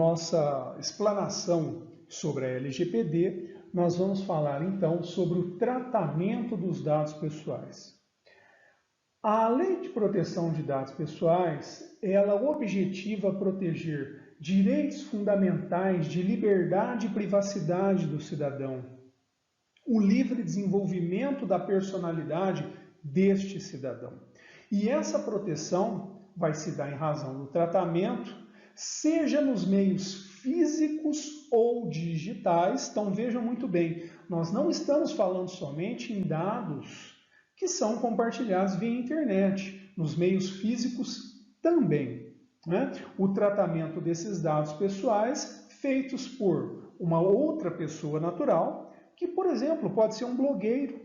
nossa explanação sobre a LGPD, nós vamos falar então sobre o tratamento dos dados pessoais. A Lei de Proteção de Dados Pessoais, ela objetiva proteger direitos fundamentais de liberdade e privacidade do cidadão, o livre desenvolvimento da personalidade deste cidadão. E essa proteção vai se dar em razão do tratamento, seja nos meios físicos ou digitais. Então vejam muito bem, nós não estamos falando somente em dados que são compartilhados via internet, nos meios físicos também, né? O tratamento desses dados pessoais feitos por uma outra pessoa natural, que, por exemplo, pode ser um blogueiro,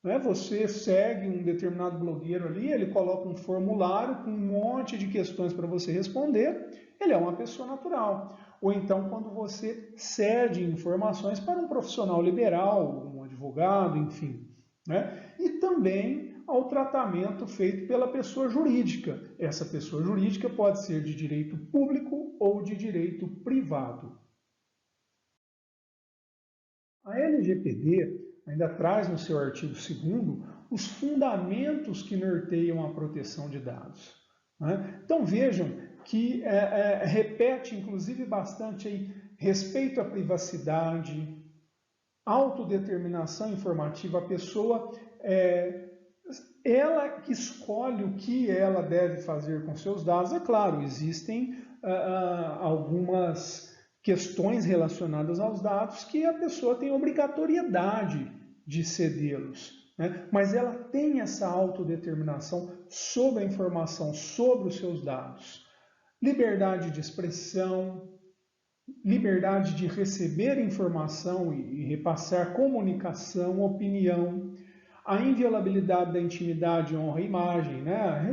né? Você segue um determinado blogueiro ali, ele coloca um formulário com um monte de questões para você responder, ele é uma pessoa natural. Ou então quando você cede informações para um profissional liberal, um advogado, enfim, né? E também ao tratamento feito pela pessoa jurídica. Essa pessoa jurídica pode ser de direito público ou de direito privado. A LGPD ainda traz no seu artigo 2º os fundamentos que norteiam a proteção de dados, né? Então vejam que repete inclusive bastante aí, respeito à privacidade, autodeterminação informativa. A pessoa, ela que escolhe o que ela deve fazer com seus dados. É claro, existem algumas questões relacionadas aos dados que a pessoa tem obrigatoriedade de cedê-los, né? Mas ela tem essa autodeterminação sobre a informação, sobre os seus dados. Liberdade de expressão, liberdade de receber informação e repassar comunicação, opinião, a inviolabilidade da intimidade, honra e imagem, né?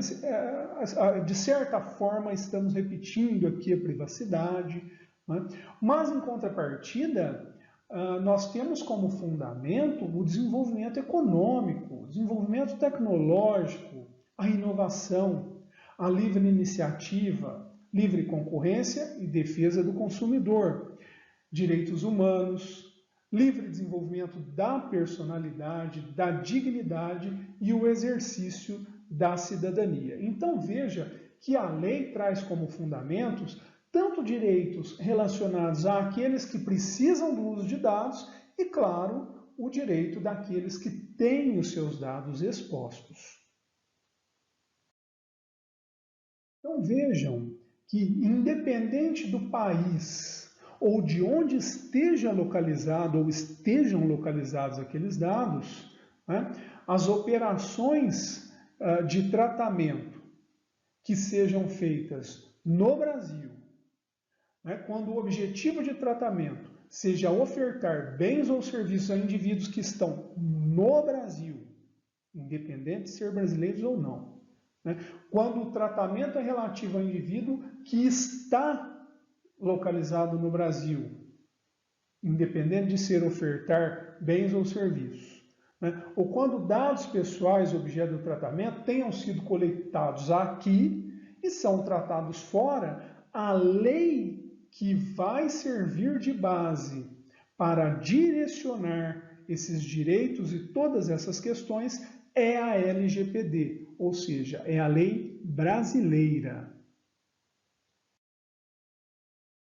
De certa forma, estamos repetindo aqui a privacidade, né? Mas, em contrapartida, nós temos como fundamento o desenvolvimento econômico, o desenvolvimento tecnológico, a inovação, a livre iniciativa, livre concorrência e defesa do consumidor, direitos humanos, livre desenvolvimento da personalidade, da dignidade e o exercício da cidadania. Então veja que a lei traz como fundamentos tanto direitos relacionados àqueles que precisam do uso de dados e, claro, o direito daqueles que têm os seus dados expostos. Então vejam que, independente do país ou de onde esteja localizado ou estejam localizados aqueles dados, né, as operações de tratamento que sejam feitas no Brasil, né, quando o objetivo de tratamento seja ofertar bens ou serviços a indivíduos que estão no Brasil, independente de ser brasileiros ou não, né, quando o tratamento é relativo ao indivíduo que está localizado no Brasil, independente de ser ofertar bens ou serviços, né, ou quando dados pessoais objeto do tratamento tenham sido coletados aqui e são tratados fora, a lei que vai servir de base para direcionar esses direitos e todas essas questões é a LGPD, ou seja, é a lei brasileira.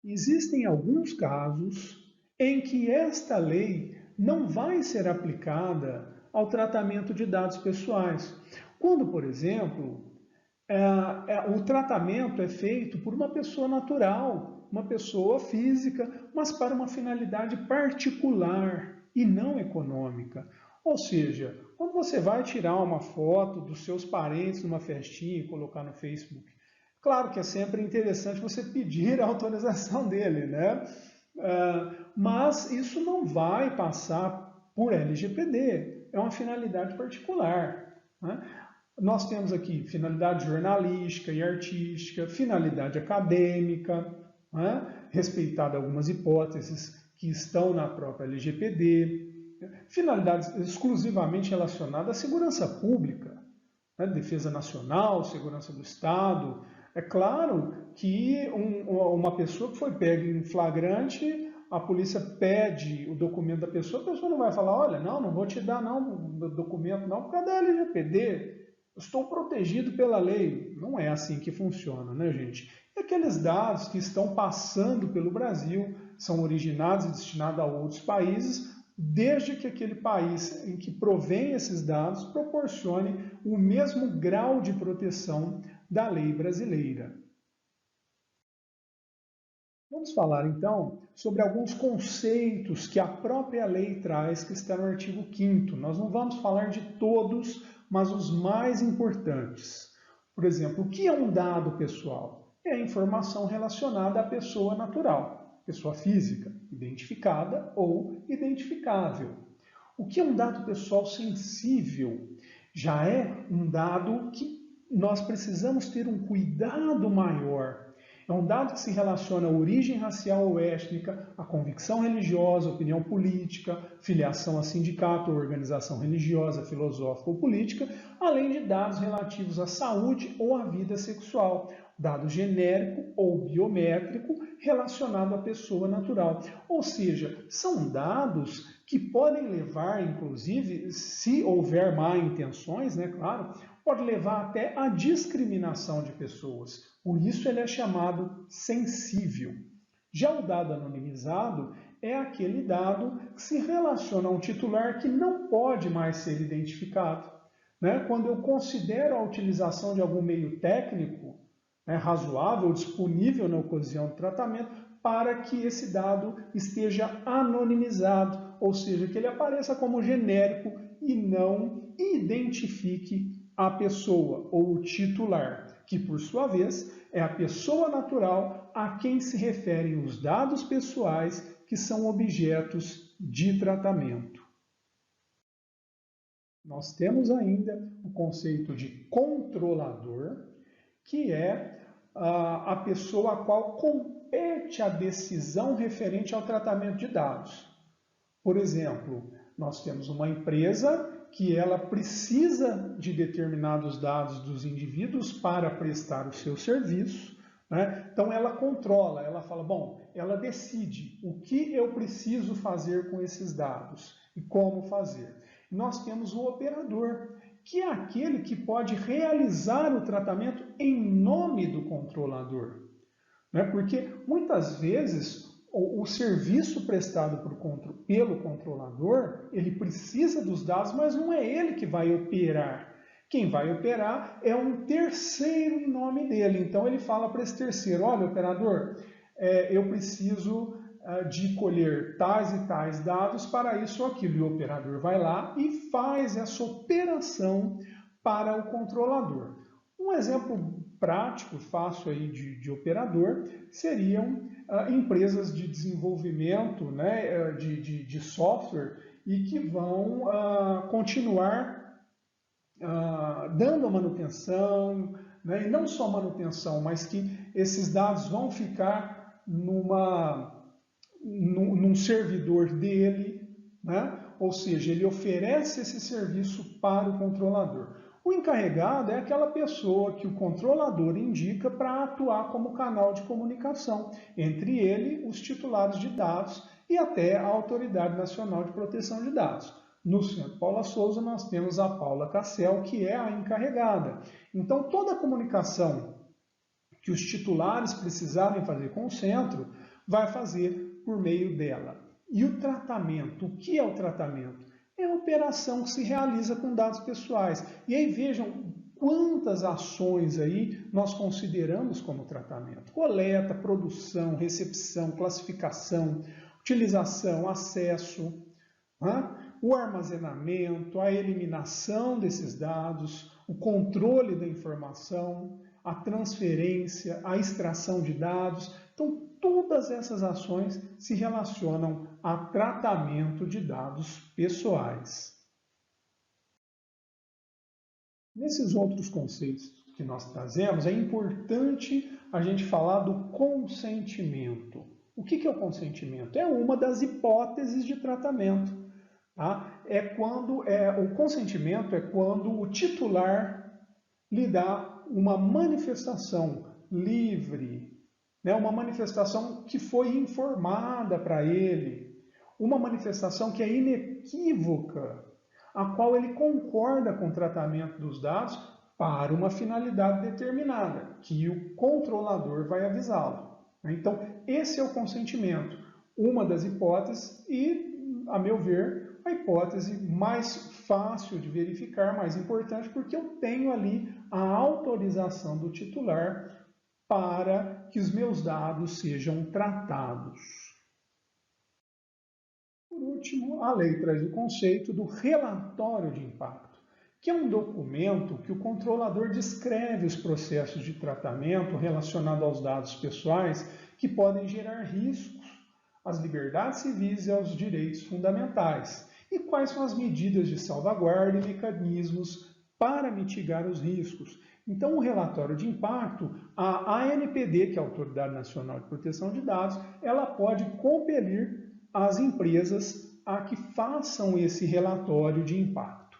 Existem alguns casos em que esta lei não vai ser aplicada ao tratamento de dados pessoais. Quando, por exemplo, o tratamento é feito por uma pessoa natural, uma pessoa física, mas para uma finalidade particular e não econômica. Ou seja, quando você vai tirar uma foto dos seus parentes numa festinha e colocar no Facebook, claro que é sempre interessante você pedir a autorização dele, né? Mas isso não vai passar por LGPD, é uma finalidade particular, né? Nós temos aqui finalidade jornalística e artística, finalidade acadêmica, né? Respeitada algumas hipóteses que estão na própria LGPD, finalidades exclusivamente relacionadas à segurança pública, né? Defesa nacional, segurança do Estado, É claro que uma pessoa que foi pega em flagrante, a polícia pede o documento da pessoa, a pessoa não vai falar, olha, não vou te dar não, o documento não, por causa da LGPD, eu estou protegido pela lei. Não é assim que funciona, né, gente? E aqueles dados que estão passando pelo Brasil são originados e destinados a outros países, desde que aquele país em que provém esses dados proporcione o mesmo grau de proteção da lei brasileira. Vamos falar então sobre alguns conceitos que a própria lei traz, que está no artigo 5º. Nós não vamos falar de todos, mas os mais importantes. Por exemplo, o que é um dado pessoal? É a informação relacionada à pessoa natural, pessoa física, identificada ou identificável. O que é um dado pessoal sensível? Já é um dado que nós precisamos ter um cuidado maior. É um dado que se relaciona à origem racial ou étnica, à convicção religiosa, opinião política, filiação a sindicato ou organização religiosa, filosófica ou política, além de dados relativos à saúde ou à vida sexual, dado genérico ou biométrico relacionado à pessoa natural. Ou seja, são dados que podem levar, inclusive, se houver má intenções, né, claro, pode levar até à discriminação de pessoas. Por isso ele é chamado sensível. Já o dado anonimizado é aquele dado que se relaciona a um titular que não pode mais ser identificado. Quando eu considero a utilização de algum meio técnico razoável, disponível na ocasião do tratamento, para que esse dado esteja anonimizado, ou seja, que ele apareça como genérico e não identifique a pessoa ou o titular, que por sua vez é a pessoa natural a quem se referem os dados pessoais que são objetos de tratamento. Nós temos ainda o conceito de controlador, que é a pessoa a qual compete a decisão referente ao tratamento de dados. Por exemplo, nós temos uma empresa que ela precisa de determinados dados dos indivíduos para prestar o seu serviço, Então ela controla, ela fala, bom, ela decide o que eu preciso fazer com esses dados e como fazer. Nós temos o operador, que é aquele que pode realizar o tratamento em nome do controlador. Porque muitas vezes o serviço prestado pelo controlador, ele precisa dos dados, mas não é ele que vai operar. Quem vai operar é um terceiro em nome dele. Então ele fala para esse terceiro, olha, operador, eu preciso de colher tais e tais dados para isso ou aquilo. E o operador vai lá e faz essa operação para o controlador. Um exemplo prático, fácil aí de seriam empresas de desenvolvimento de software e que vão continuar dando a manutenção, e não só manutenção, mas que esses dados vão ficar num servidor dele, ou seja, ele oferece esse serviço para o controlador. O encarregado é aquela pessoa que o controlador indica para atuar como canal de comunicação entre ele, os titulares de dados e até a Autoridade Nacional de Proteção de Dados. No Centro Paula Souza nós temos a Paula Cassel, que é a encarregada. Então toda a comunicação que os titulares precisarem fazer com o centro, vai fazer por meio dela. E o tratamento, o que é o tratamento? É a operação que se realiza com dados pessoais. E aí vejam quantas ações aí nós consideramos como tratamento. Coleta, produção, recepção, classificação, utilização, acesso, o armazenamento, a eliminação desses dados, o controle da informação, a transferência, a extração de dados. Então, todas essas ações se relacionam a tratamento de dados pessoais. Nesses outros conceitos que nós trazemos, é importante a gente falar do consentimento. O que é o consentimento? É uma das hipóteses de tratamento. O consentimento é quando o titular lhe dá uma manifestação livre, né? Uma manifestação que foi informada para ele, uma manifestação que é inequívoca, a qual ele concorda com o tratamento dos dados para uma finalidade determinada, que o controlador vai avisá-lo. Então, esse é o consentimento, uma das hipóteses e, a meu ver, a hipótese mais fácil de verificar, mais importante, porque eu tenho ali a autorização do titular para que os meus dados sejam tratados. Por último, a lei traz o conceito do relatório de impacto, que é um documento que o controlador descreve os processos de tratamento relacionados aos dados pessoais que podem gerar riscos às liberdades civis e aos direitos fundamentais, e quais são as medidas de salvaguarda e mecanismos para mitigar os riscos. Então, o relatório de impacto, a ANPD, que é a Autoridade Nacional de Proteção de Dados, ela pode compelir as empresas a que façam esse relatório de impacto.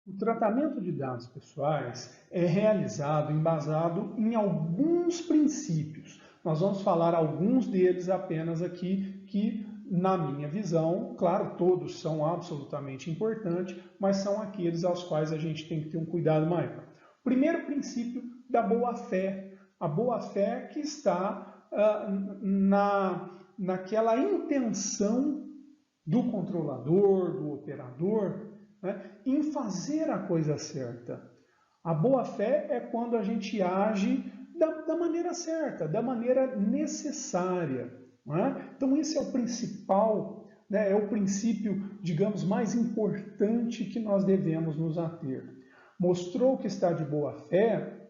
O tratamento de dados pessoais é realizado embasado em alguns princípios. Nós vamos falar alguns deles apenas aqui, que, na minha visão, claro, todos são absolutamente importantes, mas são aqueles aos quais a gente tem que ter um cuidado maior. Primeiro princípio da boa-fé. A boa-fé que está naquela intenção do controlador, do operador, né, em fazer a coisa certa. A boa-fé é quando a gente age da maneira certa, da maneira necessária. Né? Então, esse é o principal, né, é o princípio, digamos, mais importante que nós devemos nos ater. Mostrou que está de boa-fé,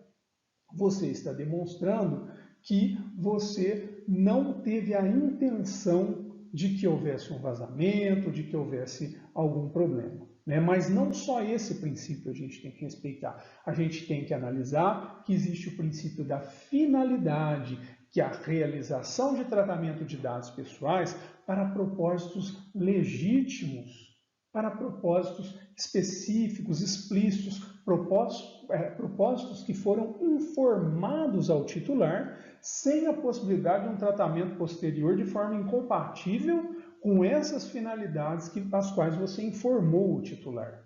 você está demonstrando que você não teve a intenção de que houvesse um vazamento, de que houvesse algum problema. Né? Mas não só esse princípio a gente tem que respeitar. A gente tem que analisar que existe o princípio da finalidade, que é a realização de tratamento de dados pessoais para propósitos legítimos, para propósitos específicos, explícitos, propósitos que foram informados ao titular, sem a possibilidade de um tratamento posterior de forma incompatível com essas finalidades às quais você informou o titular.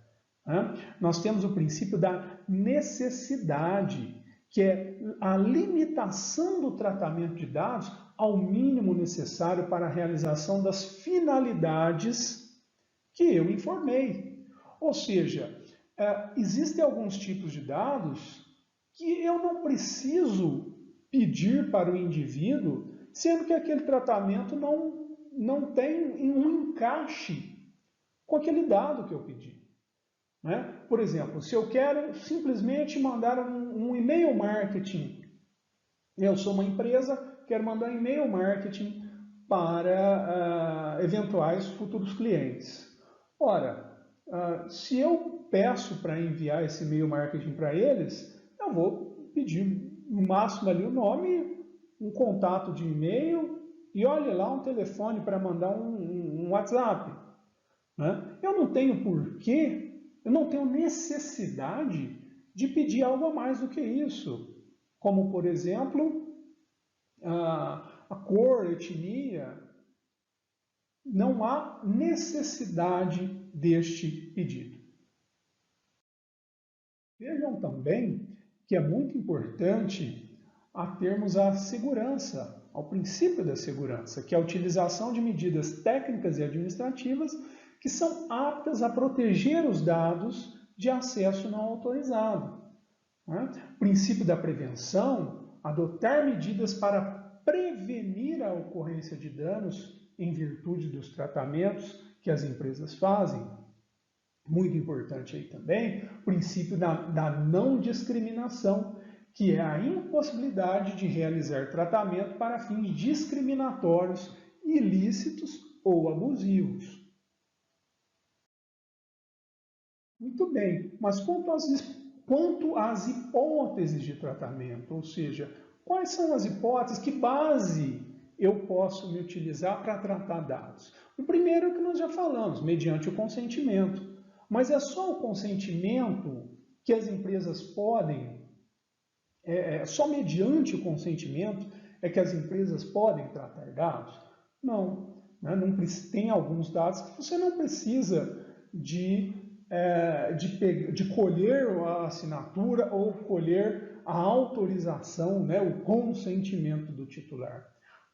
Nós temos o princípio da necessidade, que é a limitação do tratamento de dados ao mínimo necessário para a realização das finalidades que eu informei. Ou seja, existem alguns tipos de dados que eu não preciso pedir para o indivíduo, sendo que aquele tratamento não tem um encaixe com aquele dado que eu pedi. Né? Por exemplo, se eu quero simplesmente mandar um e-mail marketing, eu sou uma empresa, quero mandar um e-mail marketing para eventuais futuros clientes. Ora, se eu peço para enviar esse e-mail marketing para eles, eu vou pedir no máximo ali o nome, um contato de e-mail e olhe lá um telefone para mandar um WhatsApp. Né? Eu não tenho porquê, eu não tenho necessidade de pedir algo a mais do que isso. Como, por exemplo, a cor, a etnia. Não há necessidade deste pedido. Vejam também que é muito importante termos a segurança, ao princípio da segurança, que é a utilização de medidas técnicas e administrativas que são aptas a proteger os dados de acesso não autorizado. Princípio da prevenção, adotar medidas para prevenir a ocorrência de danos em virtude dos tratamentos que as empresas fazem. Muito importante aí também, o princípio da não discriminação, que é a impossibilidade de realizar tratamento para fins discriminatórios, ilícitos ou abusivos. Muito bem, mas quanto às hipóteses de tratamento, ou seja, quais são as hipóteses, que base eu posso me utilizar para tratar dados? O primeiro é que nós já falamos, mediante o consentimento. Mas é só o consentimento que as empresas podem Só mediante o consentimento é que as empresas podem tratar dados? Não. Né? Não tem alguns dados que você não precisa de colher a assinatura ou colher a autorização, né, o consentimento do titular.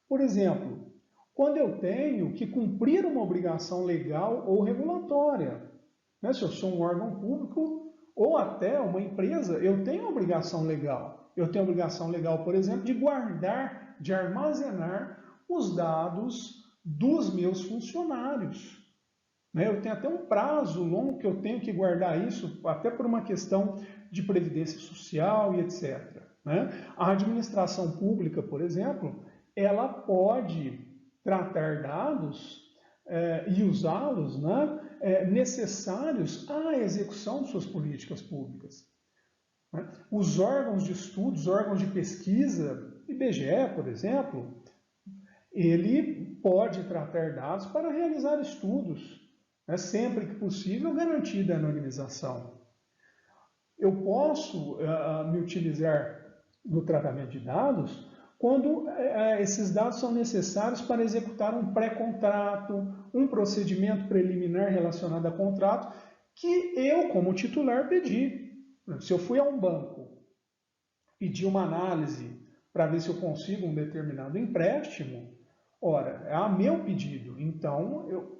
Por exemplo, quando eu tenho que cumprir uma obrigação legal ou regulatória, né, se eu sou um órgão público ou até uma empresa, eu tenho obrigação legal. Eu tenho obrigação legal, por exemplo, de guardar, de armazenar os dados dos meus funcionários. Eu tenho até um prazo longo que eu tenho que guardar isso, até por uma questão de previdência social e etc. A administração pública, por exemplo, ela pode tratar dados e usá-los necessários à execução de suas políticas públicas. Os órgãos de estudos, órgãos de pesquisa, IBGE, por exemplo, ele pode tratar dados para realizar estudos, sempre que possível, garantida a anonimização. Eu posso me utilizar no tratamento de dados quando esses dados são necessários para executar um pré-contrato, um procedimento preliminar relacionado a contrato que eu, como titular, pedi. Se eu fui a um banco, pedi uma análise para ver se eu consigo um determinado empréstimo, ora, é a meu pedido, então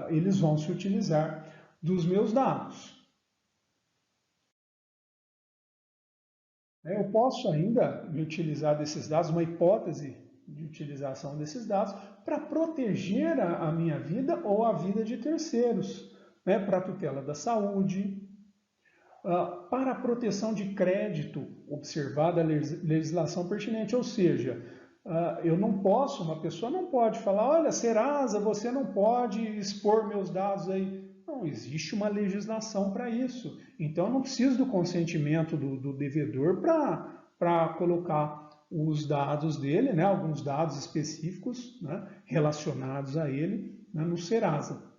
eles vão se utilizar dos meus dados. Eu posso ainda me utilizar desses dados, uma hipótese de utilização desses dados, para proteger a minha vida ou a vida de terceiros, para a tutela da saúde, para a proteção de crédito, observada a legislação pertinente, ou seja, uma pessoa não pode falar, olha, Serasa, você não pode expor meus dados aí. Não, existe uma legislação para isso. Então, eu não preciso do consentimento do devedor para colocar os dados dele, alguns dados específicos relacionados a ele no Serasa.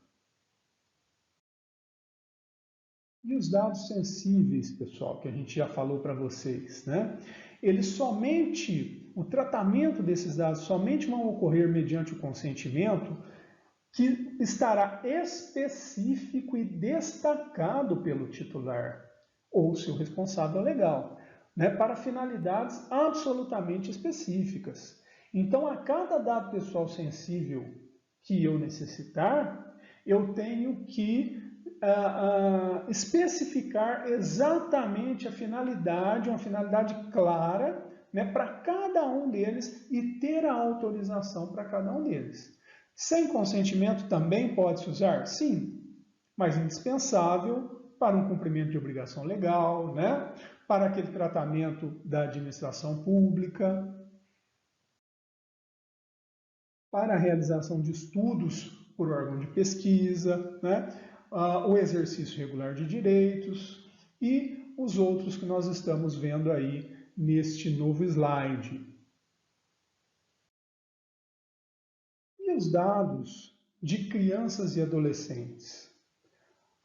E os dados sensíveis, pessoal, que a gente já falou para vocês, o tratamento desses dados somente vão ocorrer mediante o consentimento que estará específico e destacado pelo titular ou seu responsável legal, para finalidades absolutamente específicas. Então, a cada dado pessoal sensível que eu necessitar, eu tenho que especificar exatamente a finalidade, uma finalidade clara, para cada um deles e ter a autorização para cada um deles. Sem consentimento também pode-se usar? Sim, mas indispensável para um cumprimento de obrigação legal, para aquele tratamento da administração pública, para a realização de estudos por órgão de pesquisa, o exercício regular de direitos e os outros que nós estamos vendo aí neste novo slide. E os dados de crianças e adolescentes?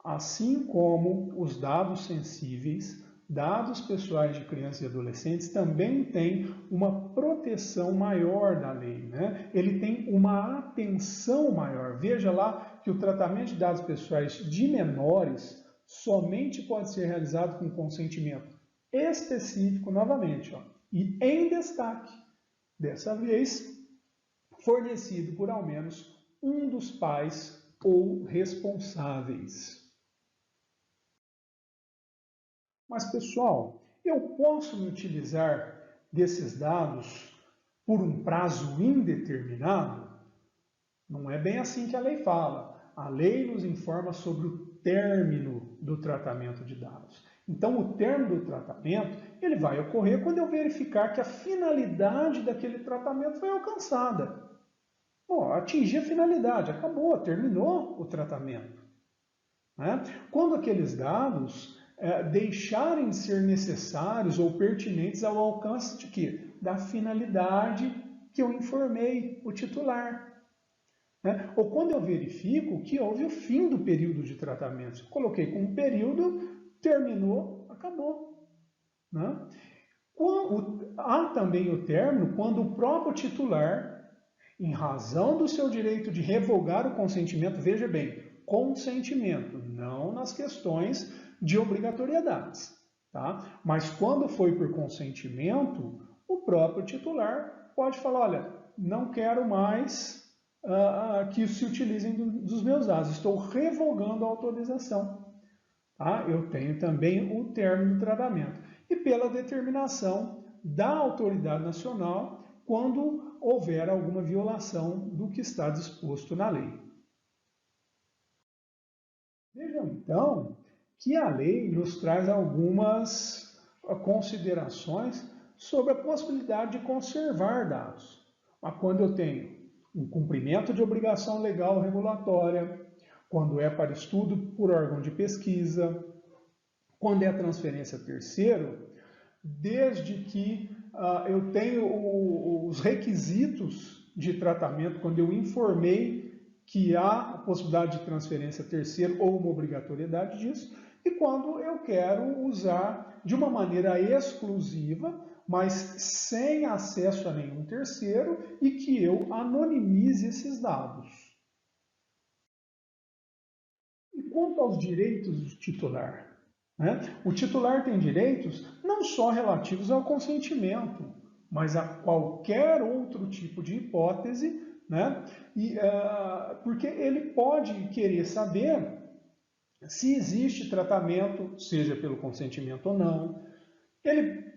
Assim como os dados sensíveis, dados pessoais de crianças e adolescentes também têm uma proteção maior da lei, Ele tem uma atenção maior. Veja lá que o tratamento de dados pessoais de menores somente pode ser realizado com consentimento específico, novamente, e em destaque, dessa vez, fornecido por ao menos um dos pais ou responsáveis. Mas, pessoal, eu posso me utilizar desses dados por um prazo indeterminado? Não é bem assim que a lei fala. A lei nos informa sobre o término do tratamento de dados. Então, o término do tratamento ele vai ocorrer quando eu verificar que a finalidade daquele tratamento foi alcançada. Atingir a finalidade, acabou, terminou o tratamento. Quando aqueles dados deixarem de ser necessários ou pertinentes ao alcance de quê? Da finalidade que eu informei o titular. Ou quando eu verifico que houve o fim do período de tratamento. Coloquei como período, terminou, acabou. Há também o término quando o próprio titular, em razão do seu direito de revogar o consentimento, veja bem, consentimento, não nas questões de obrigatoriedades, tá? Mas quando foi por consentimento, o próprio titular pode falar, olha, não quero mais que se utilizem dos meus dados, estou revogando a autorização. Tá? Eu tenho também o término do tratamento. E pela determinação da autoridade nacional, quando houver alguma violação do que está disposto na lei. Vejam, então, que a lei nos traz algumas considerações sobre a possibilidade de conservar dados. Mas quando eu tenho um cumprimento de obrigação legal regulatória, quando é para estudo por órgão de pesquisa, quando é transferência a terceiro, desde que eu tenho os requisitos de tratamento, quando eu informei que há a possibilidade de transferência a terceiro ou uma obrigatoriedade disso, e quando eu quero usar de uma maneira exclusiva, mas sem acesso a nenhum terceiro, e que eu anonimize esses dados. E quanto aos direitos do titular? O titular tem direitos não só relativos ao consentimento, mas a qualquer outro tipo de hipótese, porque ele pode querer saber se existe tratamento, seja pelo consentimento ou não. Ele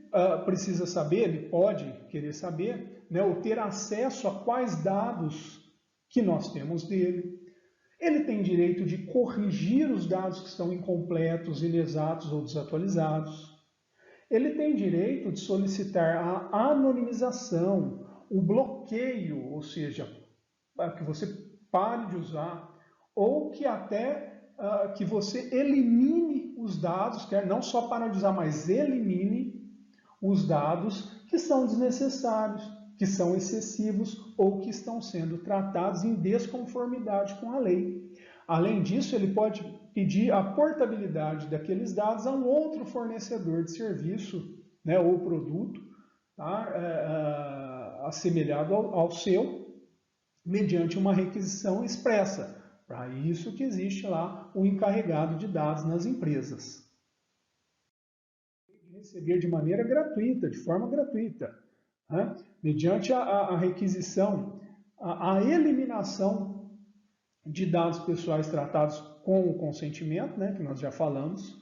precisa saber, ele pode querer saber, ou ter acesso a quais dados que nós temos dele. Ele tem direito de corrigir os dados que estão incompletos, inexatos ou desatualizados. Ele tem direito de solicitar a anonimização, o bloqueio, ou seja, que você pare de usar, ou que até que você elimine os dados, não só para de usar, mas elimine os dados que são desnecessários, que são excessivos ou que estão sendo tratados em desconformidade com a lei. Além disso, ele pode pedir a portabilidade daqueles dados a um outro fornecedor de serviço, ou produto, assemelhado ao seu, mediante uma requisição expressa. Para isso que existe lá o encarregado de dados nas empresas. Receber de maneira gratuita, de forma gratuita, mediante a requisição, a eliminação de dados pessoais tratados com o consentimento, que nós já falamos.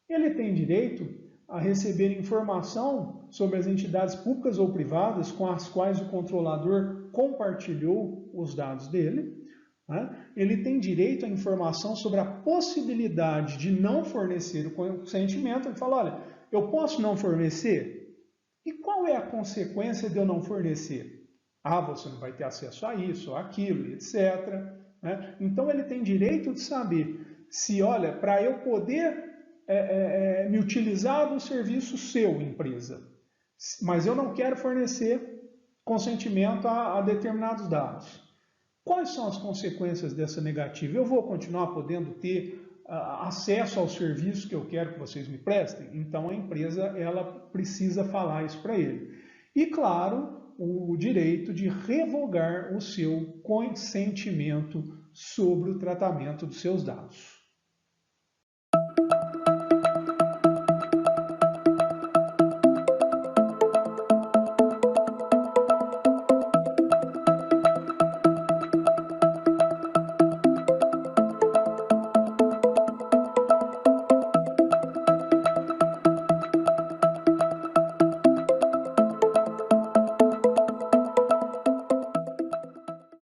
Ele tem direito a receber informação sobre as entidades públicas ou privadas com as quais o controlador compartilhou os dados dele. Ele tem direito à informação sobre a possibilidade de não fornecer o consentimento. Ele fala, olha, eu posso não fornecer? E qual é a consequência de eu não fornecer? Você não vai ter acesso a isso, a aquilo, etc. Então ele tem direito de saber se, olha, para eu poder me utilizar do serviço seu, empresa, mas eu não quero fornecer consentimento a determinados dados. Quais são as consequências dessa negativa? Eu vou continuar podendo ter acesso ao serviço que eu quero que vocês me prestem? Então a empresa ela precisa falar isso para ele. E claro, o direito de revogar o seu consentimento sobre o tratamento dos seus dados.